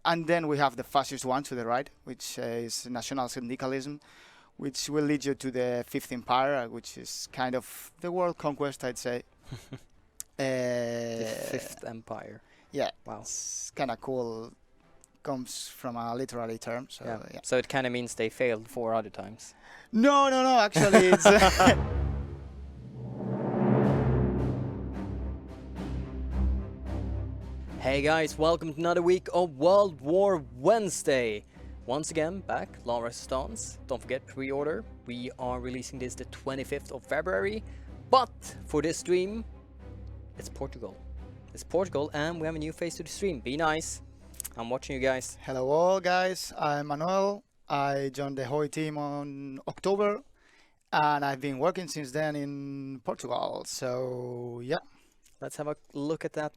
And then we have the fascist one to the right, which is national syndicalism, which will lead you to the Fifth Empire, which is kind of the world conquest, I'd say. The Fifth Empire. Yeah, Wow. it's kind of cool. Comes from a literary term, so yeah. So it kind of means they failed 4 other times. No, actually it's... Hey guys, welcome to another week of World War Wednesday. Once again, back, La Résistance. Don't forget, pre-order. We are releasing this the 25th of February. But for this stream, it's Portugal. It's Portugal and we have a new face to the stream. Be nice. I'm watching you guys. Hello all guys, I'm Manuel. I joined the Hoi team on October and I've been working since then in Portugal, so yeah. Let's have a look at that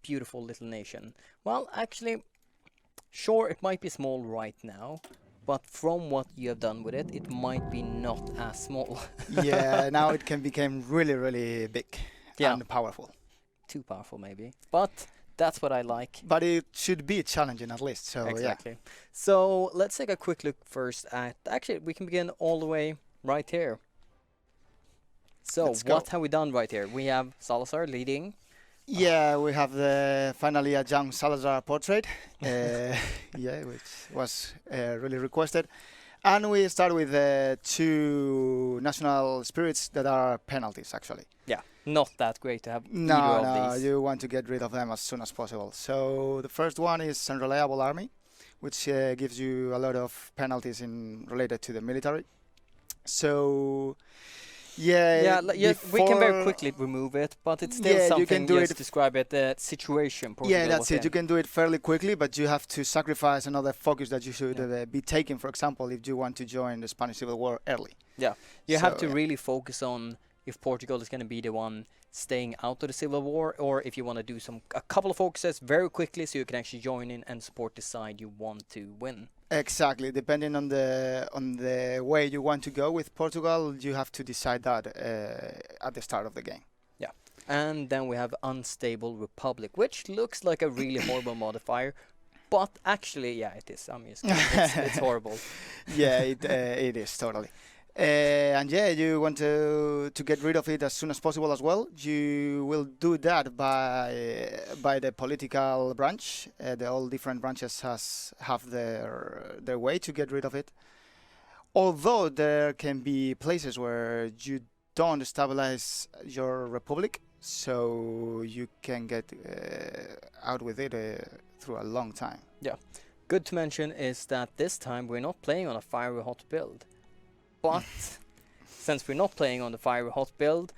beautiful little nation. Well, actually, sure, it might be small right now, but from what you have done with it, it might be not as small. Yeah, now it can become really big and powerful. Too powerful maybe, but that's what I like. But it should be challenging at least, so exactly. Yeah. So let's take a quick look first at, actually we can begin all the way right here. So what have we done right here? We have Salazar leading. Yeah, we have finally a young Salazar portrait, yeah, which was really requested. And we start with 2 national spirits that are penalties, actually. Yeah, not that great to have either No, of these. you want to get rid of them as soon as possible. So the first one is Unreliable Army, which gives you a lot of penalties related to the military. So... Yeah, we can very quickly remove it, but it's still something. You can do it. Describe it, the situation. Yeah, that's it. You can do it fairly quickly, but you have to sacrifice another focus that you should be taking. For example, if you want to join the Spanish Civil War early. Yeah, you have to really focus on if Portugal is going to be the one staying out of the Civil War, or if you want to do a couple of focuses very quickly, so you can actually join in and support the side you want to win. Exactly. Depending on the way you want to go with Portugal, you have to decide that at the start of the game. Yeah. And then we have Unstable Republic, which looks like a really horrible modifier, but actually, yeah, it is. I mean, it's horrible. Yeah, it is totally. And yeah, you want to get rid of it as soon as possible as well. You will do that by the political branch. All different branches have their way to get rid of it. Although there can be places where you don't stabilize your republic, so you can get out with it through a long time. Yeah. Good to mention is that this time we're not playing on a fiery hot build. But since we're not playing on the fiery hot build,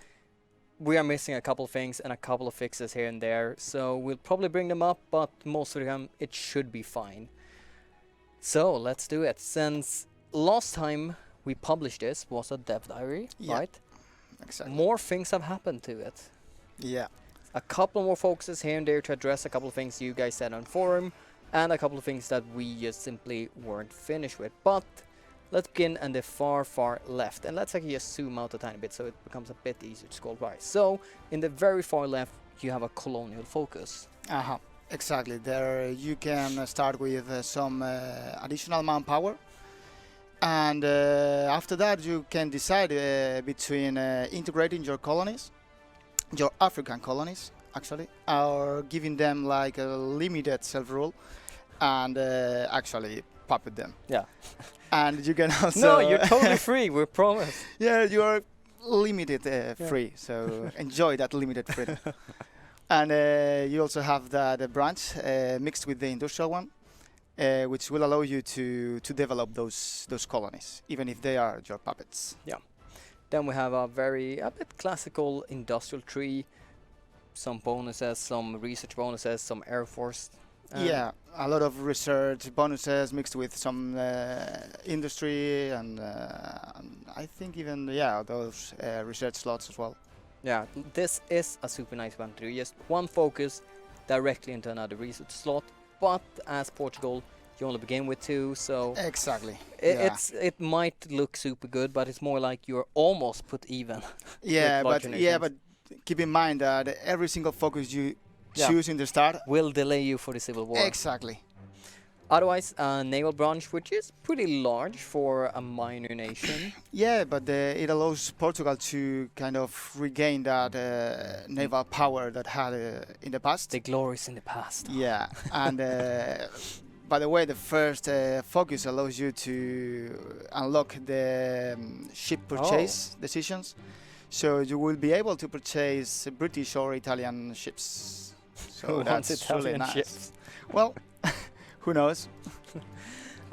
we are missing a couple of things and a couple of fixes here and there. So we'll probably bring them up, but most of them it should be fine. So let's do it. Since last time we published this was a dev diary, right? Exactly. More things have happened to it. Yeah. A couple more focuses here and there to address a couple of things you guys said on forum, and a couple of things that we just simply weren't finished with. But let's begin on the far left, and let's actually just zoom out a tiny bit so it becomes a bit easier to scroll by. So, in the very far left, you have a colonial focus. Exactly. There you can start with some additional manpower, and after that you can decide between integrating your colonies, your African colonies, actually, or giving them like a limited self-rule, and actually puppet them. Yeah. And you can also... No, you're totally free, we promise. Yeah, you are limited free, so enjoy that limited freedom. And you also have that branch mixed with the industrial one, which will allow you to develop those colonies, even if they are your puppets. Yeah. Then we have a bit classical industrial tree, some bonuses, some research bonuses, some air force. Yeah, a lot of research bonuses mixed with some industry and I think even those research slots as well. Yeah, this is a super nice one to do. Just one focus directly into another research slot, but as Portugal, you only begin with 2, so exactly. It might look super good, but it's more like you're almost put even. but keep in mind that every single focus you choose in the start will delay you for the Civil War. Exactly. Otherwise, a naval branch, which is pretty large for a minor nation. Yeah, but it allows Portugal to kind of regain that naval power that had in the past. The glories in the past. Yeah, and by the way, the first focus allows you to unlock the ship purchase decisions, so you will be able to purchase British or Italian ships. So Who wants that's Italian really nice. ships? Well, who knows?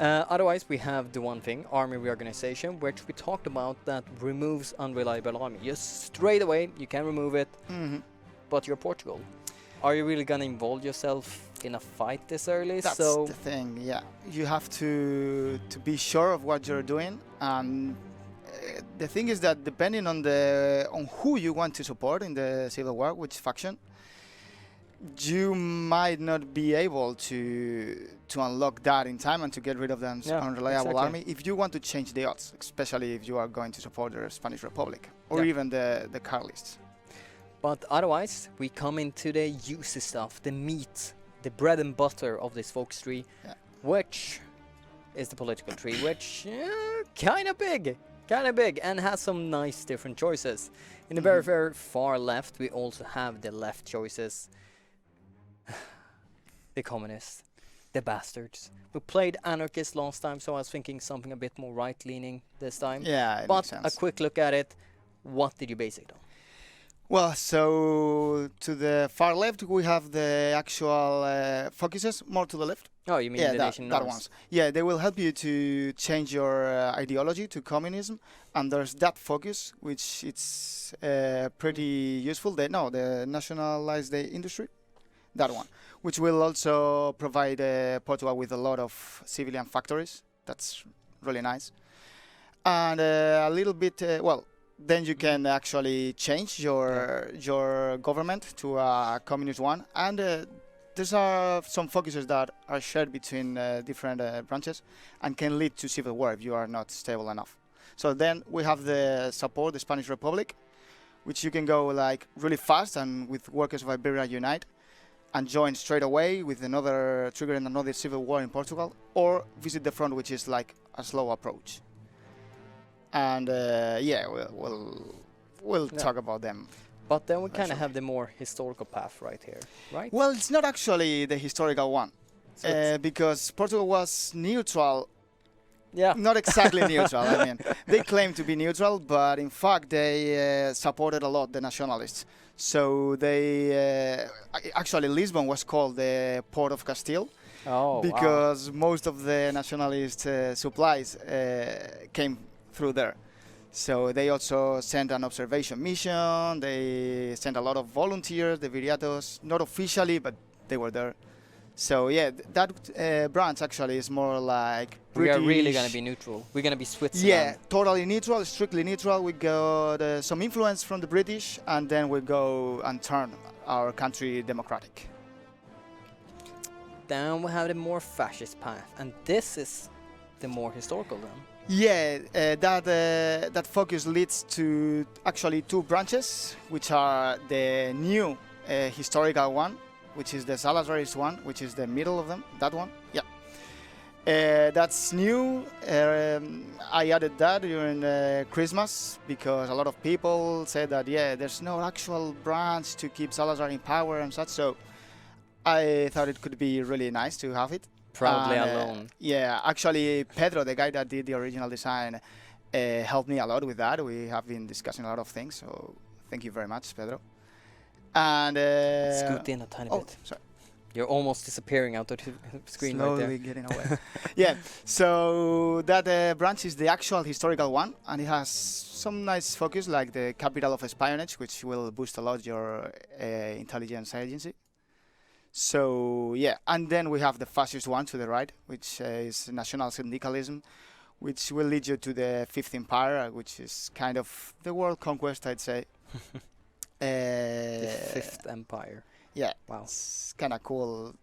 Otherwise, we have the one thing, army reorganization, which we talked about, that removes unreliable army. Just straight away, you can remove it, but you're Portugal. Are you really gonna involve yourself in a fight this early? That's so the thing. Yeah, you have to be sure of what you're doing, and the thing is that depending on who you want to support in the civil war, which faction, you might not be able to unlock that in time and to get rid of them unreliable army if you want to change the odds, especially if you are going to support the Spanish Republic or even the Carlists. But otherwise, we come into the juicy stuff, the meat, the bread and butter of this focus tree, which is the political tree, which kind of big, and has some nice different choices. In the very, very far left, we also have the left choices. The communists, the bastards. We played anarchist last time, so I was thinking something a bit more right-leaning this time. Yeah, it but makes sense. A quick look at it. What did you base it on? Well, so to the far left we have the actual focuses, more to the left. Oh, you mean the nation that norms? ones. Yeah, they will help you to change your ideology to communism, and there's that focus, which it's pretty useful. The nationalize the industry, that one, which will also provide Portugal with a lot of civilian factories. That's really nice, and a little bit then you can actually change your government to a communist one, and there's some focuses that are shared between different branches and can lead to civil war if you are not stable enough. So then we have the Spanish Republic, which you can go like really fast and with workers of Iberia unite and join straight away with triggering another civil war in Portugal, or visit the front, which is like a slow approach. And we'll talk about them. But then we kind of have the more historical path right here, right? Well, it's not actually the historical one, because Portugal was neutral. Yeah. Not exactly neutral. I mean, they claim to be neutral, but in fact they supported a lot the nationalists. So they actually Lisbon was called the Port of Castile. Oh, because most of the nationalist supplies came through there. So they also sent an observation mission. They sent a lot of volunteers, the Viriatos, not officially, but they were there. So yeah, that branch actually is more like British. We are really going to be neutral. We're going to be Switzerland. Yeah, totally neutral, strictly neutral. We got some influence from the British, and then we go and turn our country democratic. Then we have the more fascist path, and this is the more historical then. Yeah, that focus leads to actually two branches, which are the new historical one, which is the Salazarist one, which is the middle of them, that one. Yeah. That's new. I added that during Christmas because a lot of people said that, there's no actual branch to keep Salazar in power and such, so I thought it could be really nice to have it. Probably alone. Yeah, actually, Pedro, the guy that did the original design, helped me a lot with that. We have been discussing a lot of things, so thank you very much, Pedro. And scoot in a tiny bit. Sorry. You're almost disappearing out of the screen right there. Slowly getting away. Yeah, so that branch is the actual historical one, and it has some nice focus, like the capital of espionage, which will boost a lot your intelligence agency. So yeah, and then we have the fascist one to the right, which is national syndicalism, which will lead you to the Fifth Empire, which is kind of the world conquest, I'd say. The Fifth Empire. Yeah, wow, it's kind of cool.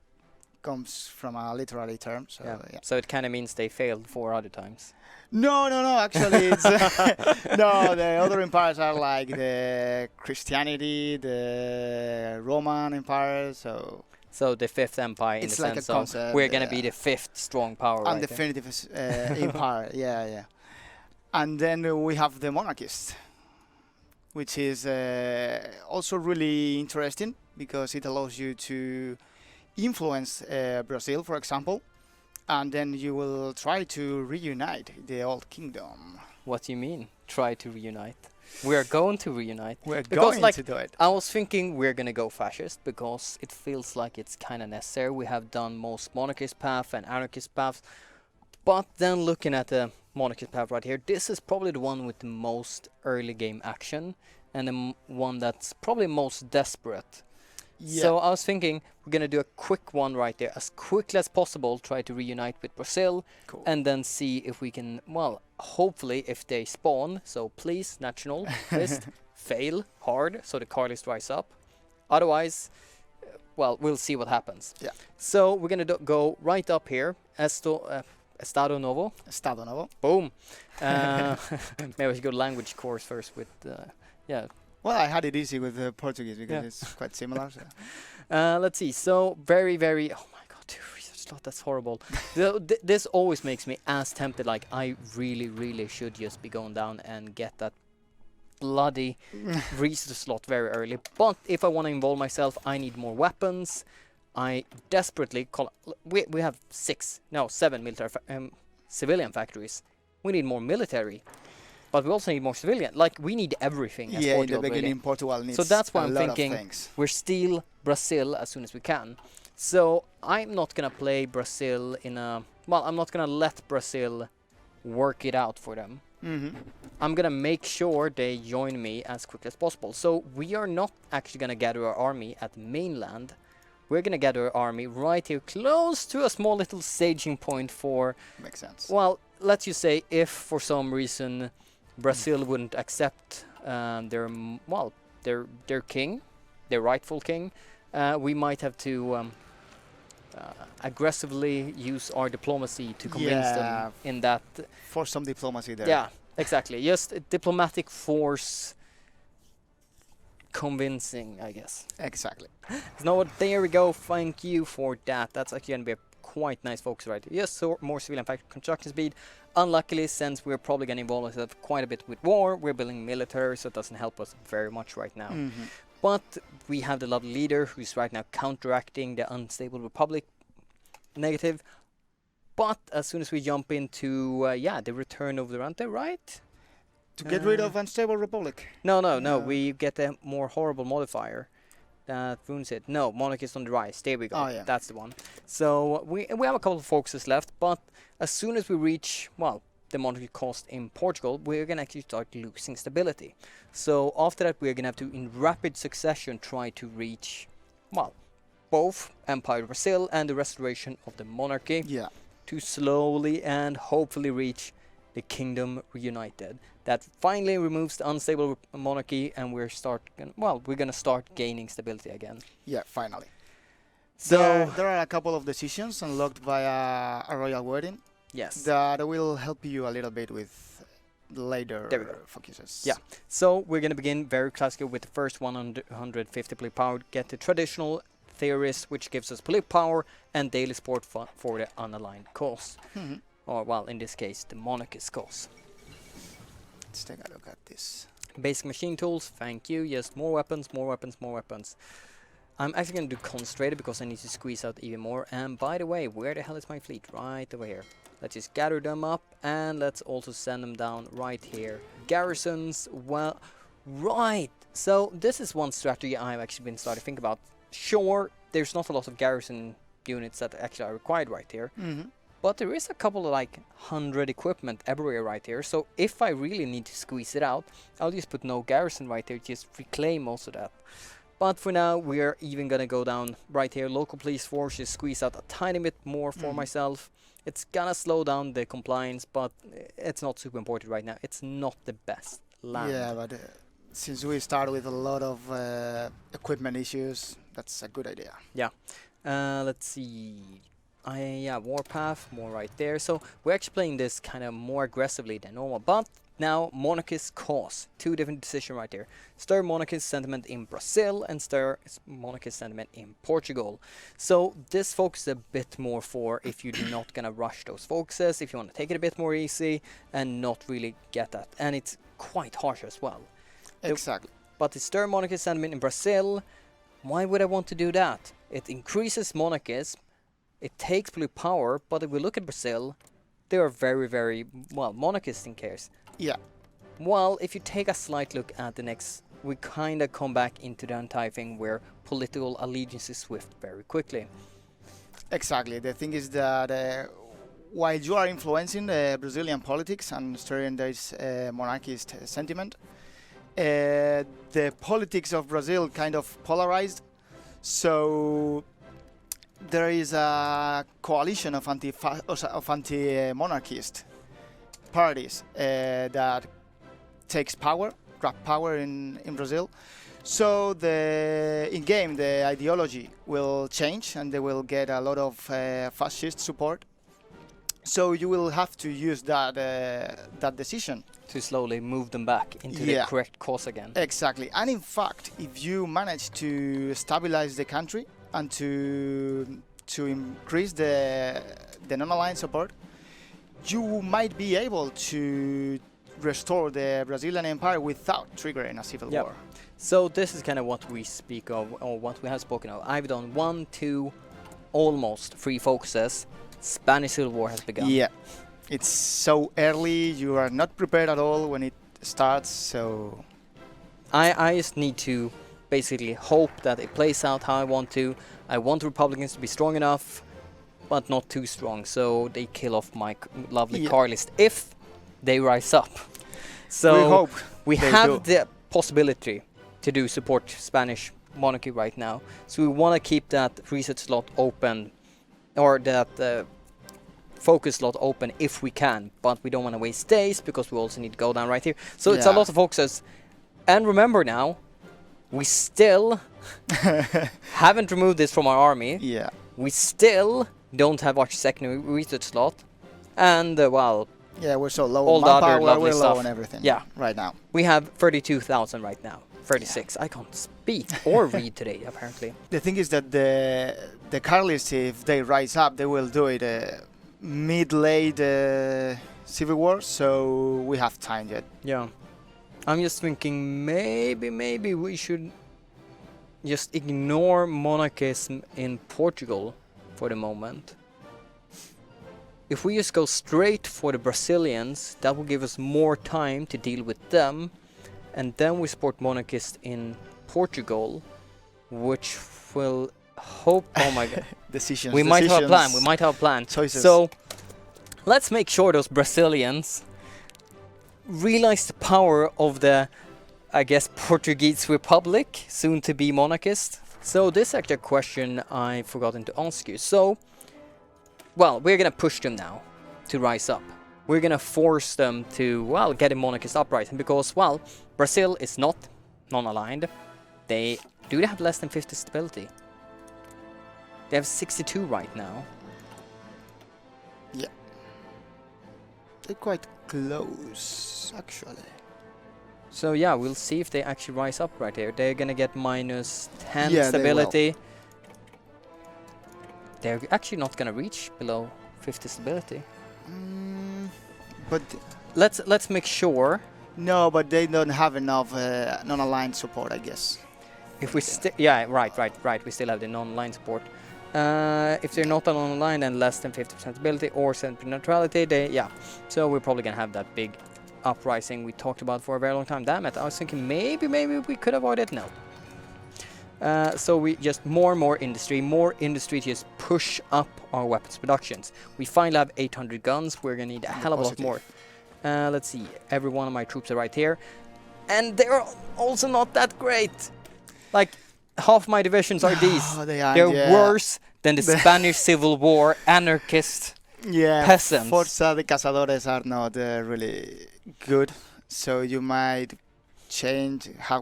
Comes from a literary term, so yeah. So it kind of means they failed 4 other times. No. Actually, it's no. The other empires are like the Christianity, the Roman Empire. So So the fifth empire in It's the like a sense of concept, we're gonna be the fifth strong power. Right there. undefinitive empire. Yeah, yeah. And then we have the monarchist, which is also really interesting because it allows you to influence Brazil, for example, and then you will try to reunite the old kingdom. What do you mean? Try to reunite? We are going to reunite. We're Because, going like, to do it. I was thinking we're gonna go fascist because it feels like it's kind of necessary. We have done most monarchist path and anarchist paths, but then looking at the monarchist path right here, this is probably the one with the most early game action and the one that's probably most desperate. Yeah. So I was thinking we're gonna do a quick one right there, as quickly as possible. Try to reunite with Brazil, Cool. and then see if we can. Well, hopefully, if they spawn. So please, national list, fail hard, so the card list rise up. Otherwise, well, we'll see what happens. Yeah. So we're gonna go right up here, Estado Novo. Estado Novo. Boom. Maybe we should go language course first with. Yeah. Well, I had it easy with Portuguese because Yeah. it's quite similar. So. Let's see. So very. Oh my God, two research slot. That's horrible. This always makes me as tempted. Like I really should just be going down and get that bloody research slot very early. But if I want to involve myself, I need more weapons. I desperately call. We have 7 military civilian factories. We need more military. But we also need more civilian. Like, we need everything as Yeah, in Portugal, the beginning, really. Portugal needs So that's why a I'm lot thinking of things. we're still Brazil as soon as we can. So I'm not going to play Brazil in a... Well, I'm not going to let Brazil work it out for them. Mm-hmm. I'm going to make sure they join me as quickly as possible. So we are not actually going to gather our army at mainland. We're going to gather our army right here, close to a small little staging point for... Makes sense. Well, let's just say if for some reason Brazil wouldn't accept their king, their rightful king, we might have to aggressively use our diplomacy to convince them in that. For some diplomacy there. Yeah, exactly. Just diplomatic force convincing, I guess. Exactly. No, there we go. Thank you for that. That's actually going to be a quite nice focus right here. Yes, so more civilian factory construction speed. Unluckily, since we're probably going to involve ourselves quite a bit with war, we're building military, so it doesn't help us very much right now. Mm-hmm. But we have the lovely leader who's right now counteracting the unstable republic negative. But as soon as we jump into, the return of the Rente, right? To get rid of unstable republic. No, we get a more horrible modifier. That ruins it. No, monarchist on the rise. There we go. Oh, yeah. That's the one. So we have a couple of focuses left, but as soon as we reach, the monarchy cost in Portugal, we're going to actually start losing stability. So after that, we're going to have to, in rapid succession, try to reach, both Empire of Brazil and the restoration of the monarchy. Yeah. To slowly and hopefully reach the kingdom reunited. That finally removes the unstable monarchy, and we're gonna start gaining stability again. Yeah, finally. So there are a couple of decisions unlocked via a royal wedding. yes, That will help you a little bit with later There we go. focuses. Yeah. So we're gonna begin very classical with the first 150 political power. Get the traditional theories, which gives us political power and daily support for the unaligned cause, Mm-hmm. or in this case, the monarchist cause. Let's take a look at this. Basic machine tools, thank you. Yes, more weapons. I'm actually going to do concentrated because I need to squeeze out even more. And by the way, where the hell is my fleet? Right over here. Let's just gather them up, and let's also send them down right here. Garrisons, right. So this is one strategy I've actually been starting to think about. Sure, there's not a lot of garrison units that actually are required right here. Mm-hmm. But there is a couple of 100 equipment everywhere right here. So if I really need to squeeze it out, I'll just put no garrison right there, just reclaim most of that. But for now, we're even gonna go down right here. Local police force, just squeeze out a tiny bit more for myself. It's gonna slow down the compliance, but it's not super important right now. It's not the best land. Yeah, but since we start with a lot of equipment issues, that's a good idea. Yeah. Let's see. Warpath, more right there. So we're actually playing this kind of more aggressively than normal, but now monarchist cause. Two different decisions right there. Stir monarchist sentiment in Brazil and stir monarchist sentiment in Portugal. So this focuses a bit more for if you're not gonna rush those focuses, if you want to take it a bit more easy and not really get that. And it's quite harsh as well. Exactly. But the stir monarchist sentiment in Brazil, why would I want to do that? It increases monarchism, it takes political power, but if we look at Brazil, they are very, very, well, monarchist in case. Yeah. Well, if you take a slight look at the next, we kind of come back into the entire thing where political allegiances shift very quickly. Exactly. The thing is that while you are influencing Brazilian politics and stirring this monarchist sentiment, the politics of Brazil kind of polarized. So there is a coalition of anti-monarchist parties that takes power, grab power in Brazil. So in-game the ideology will change and they will get a lot of fascist support. So you will have to use that decision to slowly move them back into the correct course again. Exactly. And in fact, if you manage to stabilize the country and to increase the non-aligned support, you might be able to restore the Brazilian Empire without triggering a civil war. So this is kind of what we speak of, or what we have spoken of. I've done 1, 2, almost 3 focuses. Spanish Civil War has begun. Yeah, it's so early. You are not prepared at all when it starts. So I just need to basically hope that it plays out how I want to. I want Republicans to be strong enough, but not too strong, so they kill off my lovely car list if they rise up. So we hope we have the possibility to do support Spanish monarchy right now. So we want to keep that research slot open, or that focus slot open if we can, but we don't want to waste days because we also need to go down right here. So it's a lot of focuses. And remember now, we still haven't removed this from our army. Yeah. We still don't have our second research slot. And, well... Yeah, we're so low all on the other manpower, lovely we're stuff. low on everything right now. We have 32,000 right now. 36. I can't speak or read today, apparently. The thing is that the Carlists, if they rise up, they will do it mid-late civil war, so we have time yet. Yeah. I'm just thinking maybe we should just ignore monarchism in Portugal for the moment. If we just go straight for the Brazilians, that will give us more time to deal with them. And then we support monarchists in Portugal, which will hope... Oh my god. Decisions. We might have a plan. We might have a plan. Choices. So, let's make sure those Brazilians realize the power of the, I guess, Portuguese Republic, soon to be monarchist. So, this is actually a question I've forgotten to ask you. So, well, we're gonna push them now to rise up. We're gonna force them to, well, get a monarchist uprising because, well, Brazil is not non-aligned. They have less than 50 stability. They have 62 right now. Yeah. They're quite close, actually. So yeah, we'll see if they actually rise up right here. They're gonna get minus 10 Yeah, stability. They're actually not gonna reach below 50 stability. But let's make sure. no, but they don't have enough non-aligned support, I guess. If we yeah, right. We still have the non-line support. If they're not online and less than 50% stability or center neutrality, so we're probably gonna have that big uprising we talked about for a very long time. Damn it! I was thinking maybe we could avoid it. No. So we just more and more industry to just push up our weapons productions. We finally have 800 guns. We're gonna need a hell of a lot more. Let's see. Every one of my troops are right here, and they're also not that great. Like half my divisions are these. They're worse than the Spanish Civil War anarchist peasants. Forza de Cazadores are not really good, so you might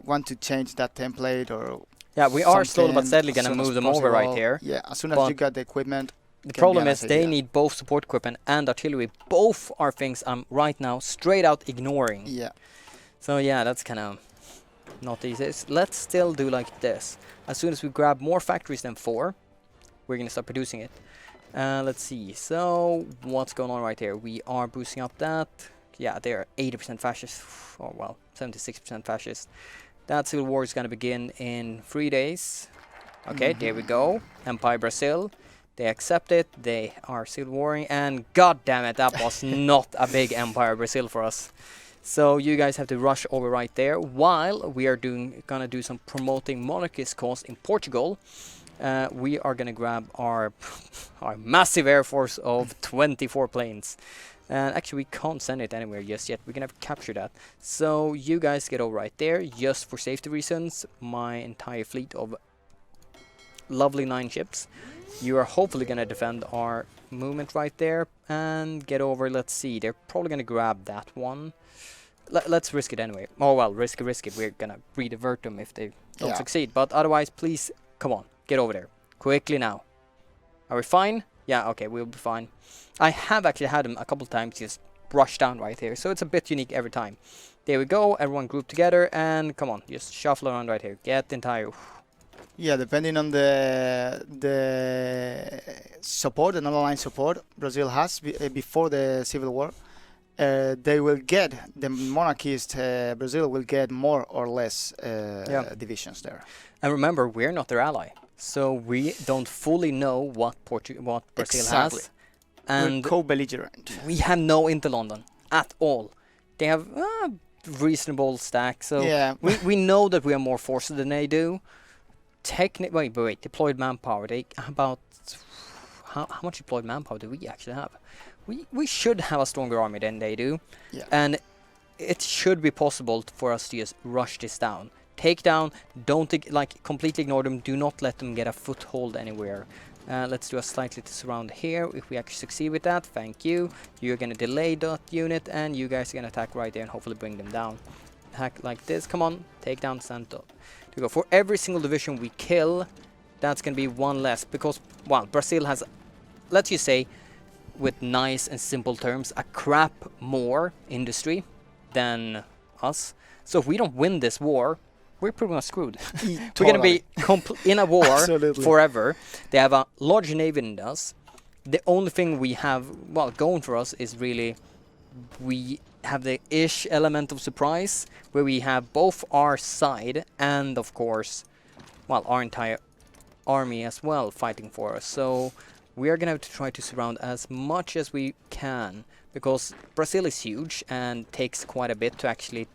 want to change that template or. Yeah, we are slowly but steadily gonna move them over right here. Yeah, as soon as you got the equipment. The can problem be is an they idea. need both support equipment and artillery. Both are things I'm right now straight out ignoring. Yeah. So yeah, that's kind of not easy. Let's still do like this. As soon as we grab more factories than 4, we're going to start producing it. Let's see. So what's going on right here? We are boosting up that. Yeah, they're 80% fascist. Or well, 76% fascist. That civil war is going to begin in 3 days. Okay, there we go. Empire Brazil. They accept it. They are civil warring. And god damn it, that was not a big Empire Brazil for us. So you guys have to rush over right there while we are gonna do some promoting monarchist cause in Portugal. We are gonna grab our massive air force of 24 planes. And actually we can't send it anywhere just yet. We're gonna have to capture that. So you guys get over right there just for safety reasons. My entire fleet of lovely 9 ships. You are hopefully gonna defend our movement right there and get over. Let's see, they're probably gonna grab that one. Let's risk it anyway. Oh well, risk it. We're gonna re-divert them if they don't succeed. But otherwise, please, come on, get over there. Quickly now. Are we fine? Yeah, okay, we'll be fine. I have actually had them a couple times just brush down right here. So it's a bit unique every time. There we go, everyone group together and come on, just shuffle around right here. Get the entire... Yeah, depending on the support, the non-aligned support Brazil has before the civil war, they will get, the monarchist Brazil will get more or less divisions there. And remember, we're not their ally, so we don't fully know what Brazil has. And we're co-belligerent. We have no intel on them at all. They have reasonable stack, so we know that we are more forces than they do. Wait, deployed manpower. They about how much deployed manpower do we actually have? We should have a stronger army than they do, and it should be possible for us to just rush this down. Take down, don't completely ignore them. Do not let them get a foothold anywhere. Let's do a slightly to surround here. If we actually succeed with that, thank you. You're gonna delay that unit, and you guys are gonna attack right there and hopefully bring them down. Attack like this. Come on, take down Santo. To go for every single division we kill, that's gonna be 1 less because, well, Brazil has, let's just say, with nice and simple terms, a crap more industry than us. So if we don't win this war, we're pretty much screwed. We're gonna be in a war forever. They have a larger navy than us. The only thing we have, well, going for us is really we have the ish element of surprise, where we have both our side and, of course, well, our entire army as well fighting for us. So we are gonna have to try to surround as much as we can, because Brazil is huge and takes quite a bit to actually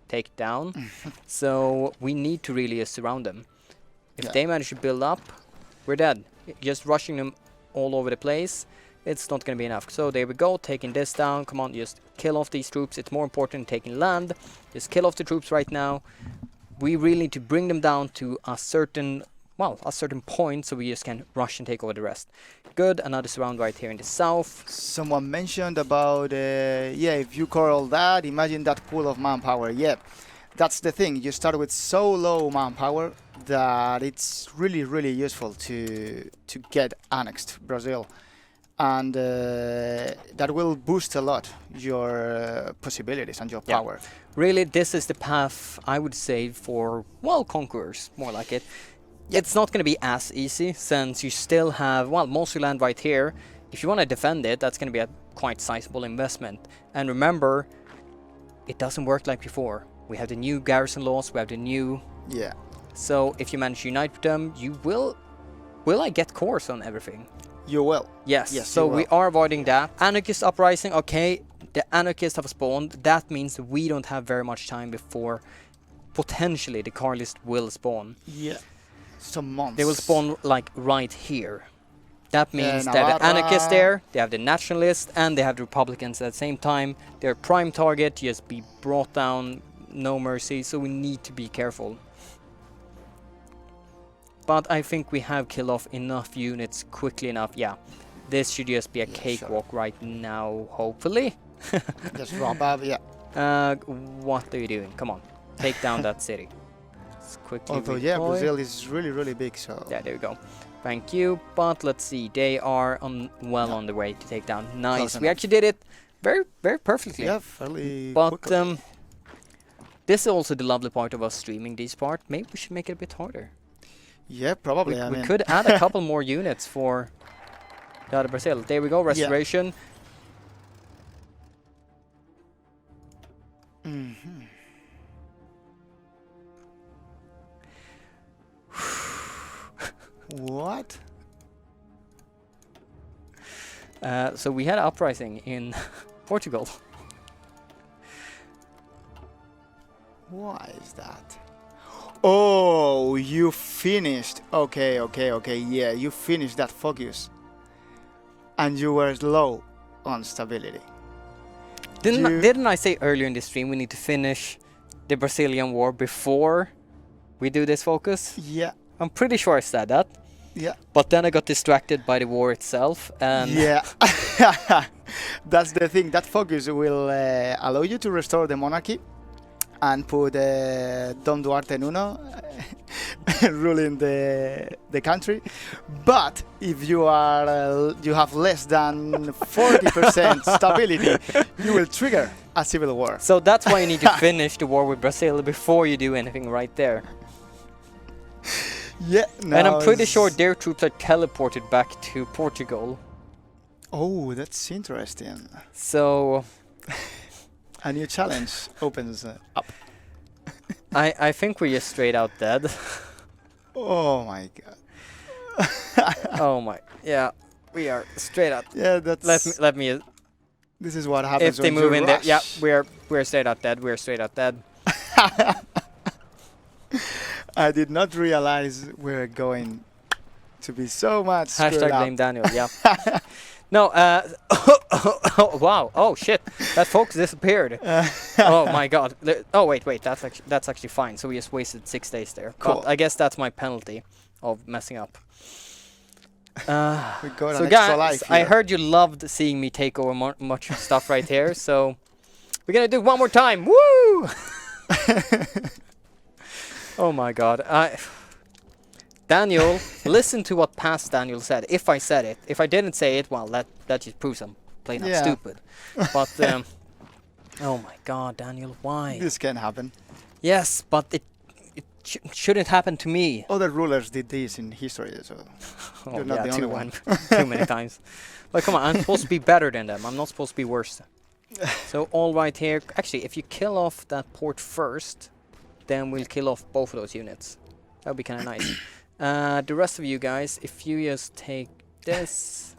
take down. So we need to really surround them. If they manage to build up, we're dead. Just rushing them all over the place, it's not going to be enough. So there we go, taking this down. Come on, just kill off these troops. It's more important than taking land. Just kill off the troops right now. We really need to bring them down to a certain, well, a certain point, so we just can rush and take over the rest. Good, another surround right here in the south. Someone mentioned about, if you corral that, imagine that pool of manpower. Yeah, that's the thing. You start with so low manpower that it's really, really useful to get annexed Brazil. And that will boost a lot your possibilities and your power. Really, this is the path, I would say, for, well, conquerors, more like it. It's not going to be as easy, since you still have, well, most of your land right here. If you want to defend it, that's going to be a quite sizable investment. And remember, it doesn't work like before. We have the new garrison laws, we have the new... Yeah. So if you manage to unite with them, you will... Will I get cores on everything? You will. Yes, so we are avoiding that. Anarchist uprising, okay, the anarchists have spawned. That means we don't have very much time before potentially the Carlist will spawn. Yeah, some months. They will spawn like right here. That means that the anarchists there, they have the nationalists, and they have the Republicans at the same time. Their prime target, just be brought down, no mercy, so we need to be careful. But I think we have killed off enough units quickly enough. Yeah, this should just be a cakewalk right now, hopefully. Just wrap up, what are you doing? Come on, take down that city. Let's quickly Although, redeploy. Brazil is really, really big, so... Yeah, there we go. Thank you. But let's see. They are on the way to take down. Nice. Close We enough. actually did it very, very perfectly. Yeah, fairly But quickly. this is also the lovely part of us streaming this part. Maybe we should make it a bit harder. Yeah, probably. We could add a couple more units for the other Brazil. There we go. Restoration. Mhm. What? So we had uprising in Portugal. Why is that? Oh, you finished. Okay. Yeah, you finished that focus. And you were low on stability. Didn't I say earlier in the stream we need to finish the Brazilian war before we do this focus? Yeah. I'm pretty sure I said that. Yeah. But then I got distracted by the war itself. And Yeah. That's the thing. That focus will allow you to restore the monarchy and put Don Duarte Nuno ruling the country. But if you are you have less than 40% stability, you will trigger a civil war. so that's why you need to finish the war with Brazil before you do anything right there. Yeah. And I'm pretty sure their troops are teleported back to Portugal. Oh, that's interesting. So A new challenge opens up. I think we're just straight out dead. Oh my god. Oh my, yeah, we are straight out. Yeah, that's. Let me. This is what happens If they when move you in there, rush. yeah, we're straight out dead. We're straight out dead. I did not realize we're going to be so much screwed Hashtag up. blame Daniel. Yeah. No. Wow. Oh shit. That focus disappeared. Oh my god. Oh wait. That's actually fine. So we just wasted 6 days there. Cool. But I guess that's my penalty of messing up. We got So an extra guys, life I here. heard you loved seeing me take over much stuff right here. So we're gonna do it one more time. Woo! Oh my god. Daniel, listen to what past Daniel said. If I said it. If I didn't say it, well, that just proves I'm plain out Yeah. stupid. But, oh my god, Daniel, why? This can happen. Yes, but it shouldn't happen to me. Other rulers did this in history, so Oh, you're not the only one. Too many times. But come on, I'm supposed to be better than them. I'm not supposed to be worse. So, all right here. Actually, if you kill off that port first, then we'll kill off both of those units. That would be kind of nice. The rest of you guys, if you just take this,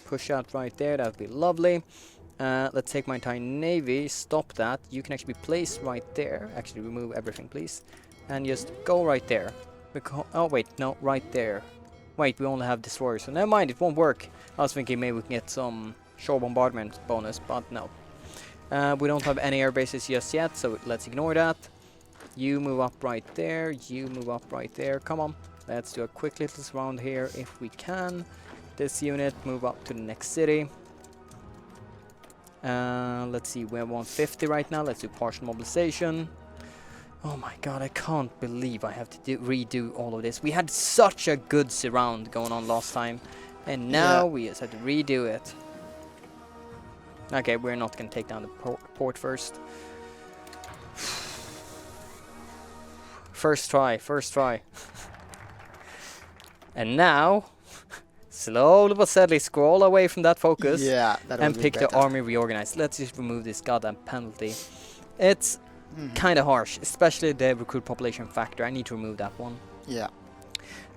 push out right there, that would be lovely. Let's take my tiny navy, stop that. You can actually be placed right there. Actually, remove everything, please. And just go right there. Oh, wait, no, right there. Wait, we only have destroyers, so never mind, it won't work. I was thinking maybe we can get some shore bombardment bonus, but no. We don't have any air bases just yet, so let's ignore that. You move up right there, you move up right there, come on. Let's do a quick little surround here if we can. This unit, move up to the next city. Let's see, we have 150 right now, let's do partial mobilization. Oh my god, I can't believe I have to redo all of this. We had such a good surround going on last time, and now we just have to redo it. Okay, we're not going to take down the port first. First try. And now, slowly but steadily scroll away from that focus. Yeah, that And would be pick the better. army reorganize. Let's just remove this goddamn penalty. It's kind of harsh, especially the recruit population factor. I need to remove that one. Yeah.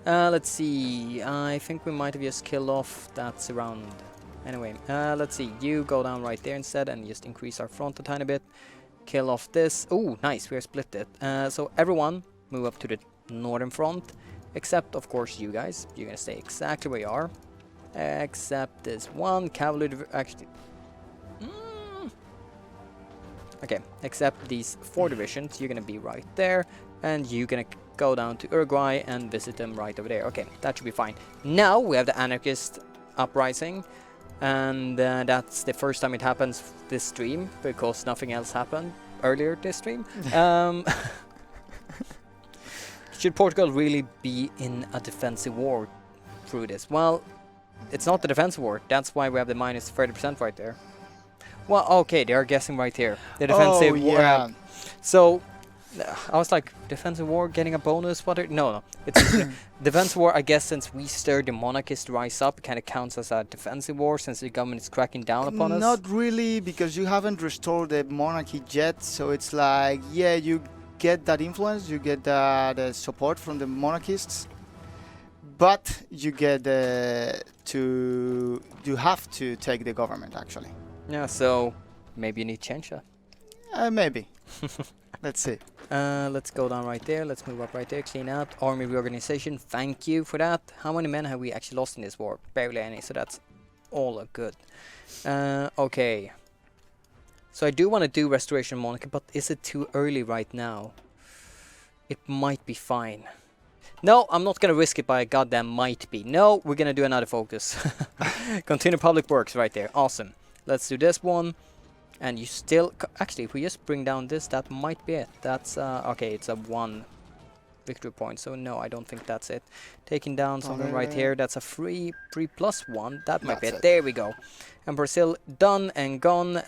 Let's see. I think we might have just killed off that surround. Anyway, let's see. You go down right there instead and just increase our front a tiny bit. Kill off this. Oh, nice. We are split it. So everyone move up to the northern front. Except, of course, you guys. You're going to stay exactly where you are. Except this one cavalry actually. Okay, except these 4 divisions. You're going to be right there. And you're going to go down to Uruguay and visit them right over there. Okay, that should be fine. Now we have the anarchist uprising. And that's the first time it happens this stream. Because nothing else happened earlier this stream. Should Portugal really be in a defensive war? through this? Well, it's not the defensive war. That's why we have the minus 30% right there. Well, okay, they are guessing right here. The defensive war. Yeah. So, I was like, defensive war getting a bonus? What? No. It's defensive war, I guess, since we stirred the monarchist rise up, it kind of counts as a defensive war since the government is cracking down upon us. Not really, because you haven't restored the monarchy yet. So it's like, yeah, you get that influence, you get that support from the monarchists, but you get you have to take the government, actually. Yeah, so maybe you need to change that. Maybe. Let's see. Let's go down right there. Let's move up right there. Clean out. Army reorganization. Thank you for that. How many men have we actually lost in this war? Barely any, so that's all good. Okay. So I do want to do Restoration Monarchy, but is it too early right now? It might be fine. No, I'm not going to risk it by a goddamn might be. No, we're going to do another focus. Continue public works right there. Awesome. Let's do this one. And you still... Actually, if we just bring down this, that might be it. That's... okay, it's a 1 victory point. So no, I don't think that's it. Taking down something right here. That's a 3 plus 1. That might be it. There we go. And Brazil done and gone.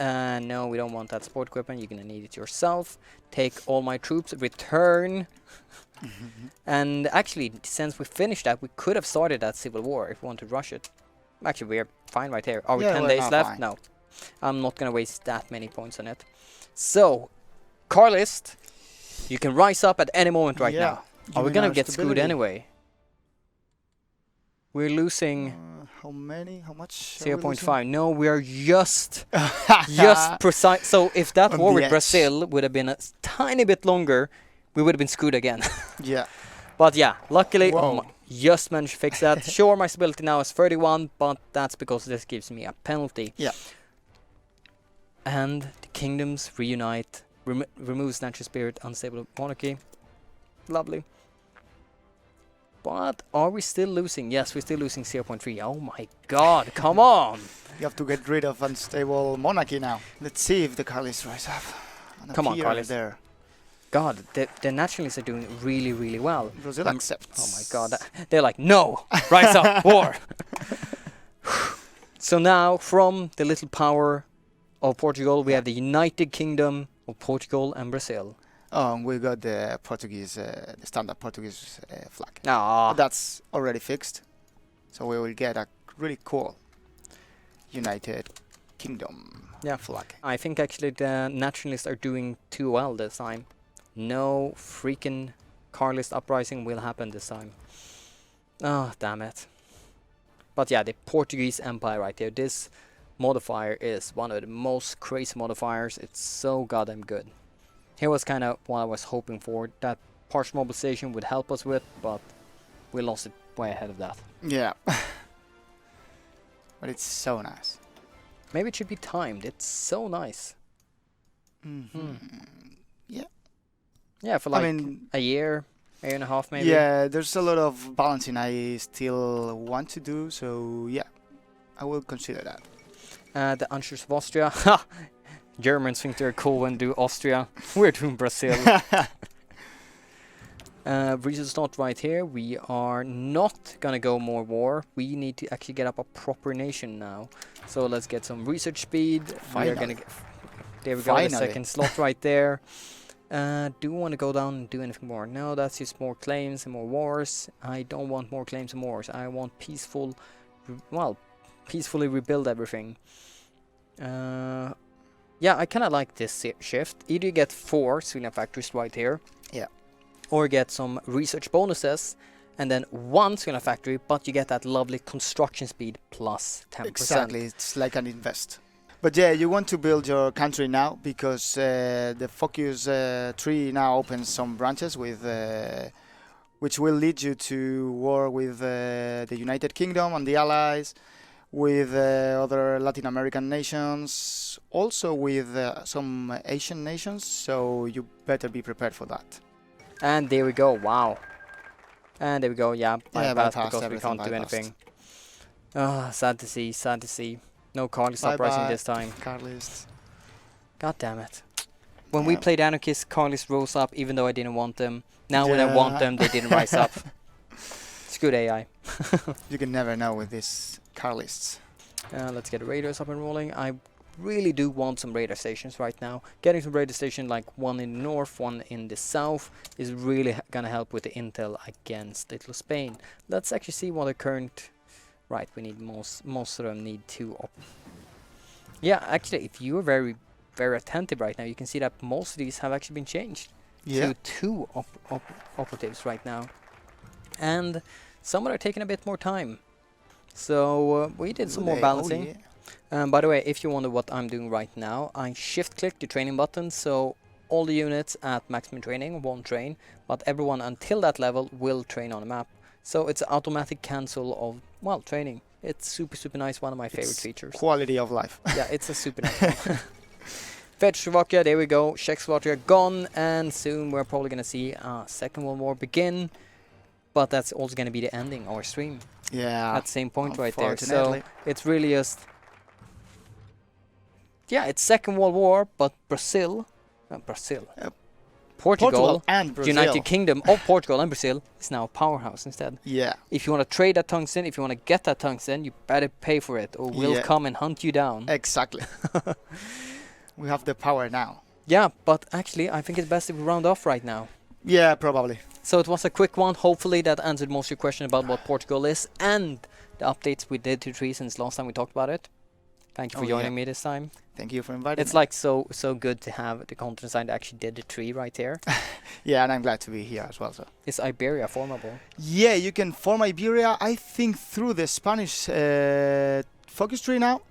No, we don't want that support equipment. You're going to need it yourself. Take all my troops. Return. And actually, since we finished that, we could have started that civil war if we want to rush it. Actually, we're fine right here. Are we 10 days left? Fine. No. I'm not going to waste that many points on it. So, Carlist, you can rise up at any moment right now. Are we going to get screwed anyway? We're losing... how many? How much? 0.5. No, we are just precise. So, if that war with Brazil would have been a tiny bit longer, we would have been screwed again. Yeah. But yeah, luckily, just managed to fix that. Sure, my stability now is 31, but that's because this gives me a penalty. Yeah. And the kingdoms reunite, removes natural spirit, unstable monarchy. Lovely. But are we still losing? Yes, we're still losing 0.3. Oh my god, come on! You have to get rid of unstable monarchy now. Let's see if the Carlists rise up. Come on, Carlists. There. God, the nationalists are doing really, really well. Brazil accepts. Oh my god, they're like, no! Rise up, war! So now, from the little power of Portugal, we have the United Kingdom of Portugal and Brazil. Oh, and we got the Portuguese, the standard Portuguese flag. Ah, that's already fixed. So we will get a really cool United Kingdom flag. I think actually the nationalists are doing too well this time. No freaking Carlist uprising will happen this time. Oh, damn it. But yeah, the Portuguese Empire right there. This modifier is one of the most crazy modifiers. It's so goddamn good. Here was kind of what I was hoping for. That partial mobilization would help us with, but we lost it way ahead of that. Yeah. But it's so nice. Maybe it should be timed. It's so nice. Yeah. Yeah, for like a year and a half maybe. Yeah, there's a lot of balancing I still want to do, so yeah, I will consider that. The Anschluss of Austria. Germans think they're cool when do Austria. We're doing Brazil. Resistance right here. We are not gonna go more war. We need to actually get up a proper nation now. So let's get some research speed. We are gonna get, there we go, the second slot right there. Do we want to go down and do anything more? No, that's just more claims and more wars. I don't want more claims and wars. I want peaceful, peacefully rebuild everything. Yeah, I kind of like this shift. Either you get 4 civilian factories right here. Yeah. Or get some research bonuses. And then 1 civilian factory, but you get that lovely construction speed plus 10%. Exactly, it's like an invest. But yeah, you want to build your country now because the focus tree now opens some branches with, which will lead you to war with the United Kingdom and the Allies, with other Latin American nations, also with some Asian nations, so you better be prepared for that. And there we go, wow. And there we go, yeah, bypass because we can't do anything. Ah, sad to see, sad to see. No Carlist uprising this time. Carlists. God damn it. When we played Anarchists, Carlists rose up even though I didn't want them. Now when I want them, they didn't rise up. It's good AI. You can never know with these car lists. Let's get radars up and rolling. I really do want some radar stations right now. Getting some radar station, like one in the north, one in the south, is really gonna help with the intel against Little Spain. Let's actually see what the current... Right, we need most of them need 2 Yeah, actually, if you're very attentive right now, you can see that most of these have actually been changed to 2 operatives right now. And some are taking a bit more time. So we did some more balancing. By the way, if you wonder what I'm doing right now, I shift-click the training button, so all the units at maximum training won't train, but everyone until that level will train on the map. So it's an automatic cancel of, well, training. It's super nice, one of my favorite features. Quality of life. Yeah, it's a super nice one. Czechoslovakia, there we go. Czechoslovakia gone, and soon we're probably going to see Second World War begin. But that's also going to be the ending of our stream. Yeah. At the same point right there. So it's really just... Yeah, it's Second World War, but Portugal and Brazil. United Kingdom of Portugal and Brazil is now a powerhouse instead. Yeah. If you want to trade that tungsten, if you want to get that tungsten, you better pay for it, or we'll come and hunt you down. Exactly. We have the power now. Yeah, but actually, I think it's best if we round off right now. Yeah, probably. So it was a quick one. Hopefully that answered most of your questions about what Portugal is and the updates we did to 3 since last time we talked about it. Thank you for joining me this time. Thank you for inviting me. It's like so good to have the content side that actually did the 3 right there. Yeah, and I'm glad to be here as well. So. Is Iberia formable? Yeah, you can form Iberia, I think, through the Spanish focus tree now,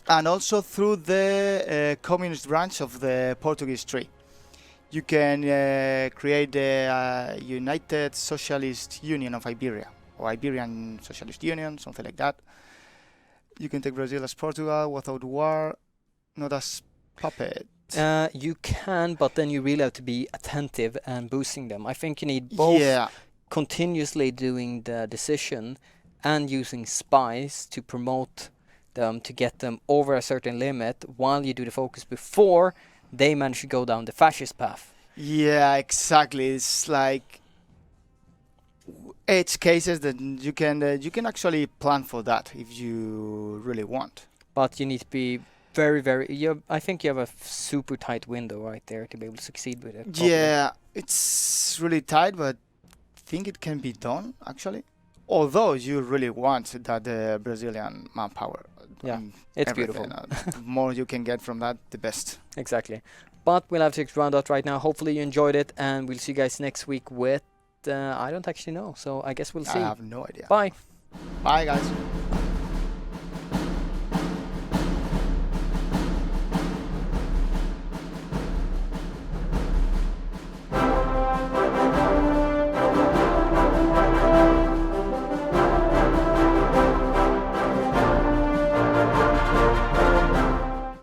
and also through the communist branch of the Portuguese tree. You can create the United Socialist Union of Iberia, or Iberian Socialist Union, something like that. You can take Brazil as Portugal without war, not as puppet. You can, but then you really have to be attentive and boosting them. I think you need both continuously doing the decision and using spies to promote them, to get them over a certain limit while you do the focus before they manage to go down the fascist path. Yeah, exactly. It's like edge cases that you can actually plan for that if you really want. But you need to be very. I think you have a super tight window right there to be able to succeed with it. Probably. Yeah, it's really tight, but I think it can be done actually. Although you really want that Brazilian manpower. Yeah, it's beautiful. The more you can get from that, the best. Exactly. But we'll have to round out right now. Hopefully you enjoyed it, and we'll see you guys next week with... I don't actually know, so I guess we'll see. I have no idea. Bye. Bye, guys.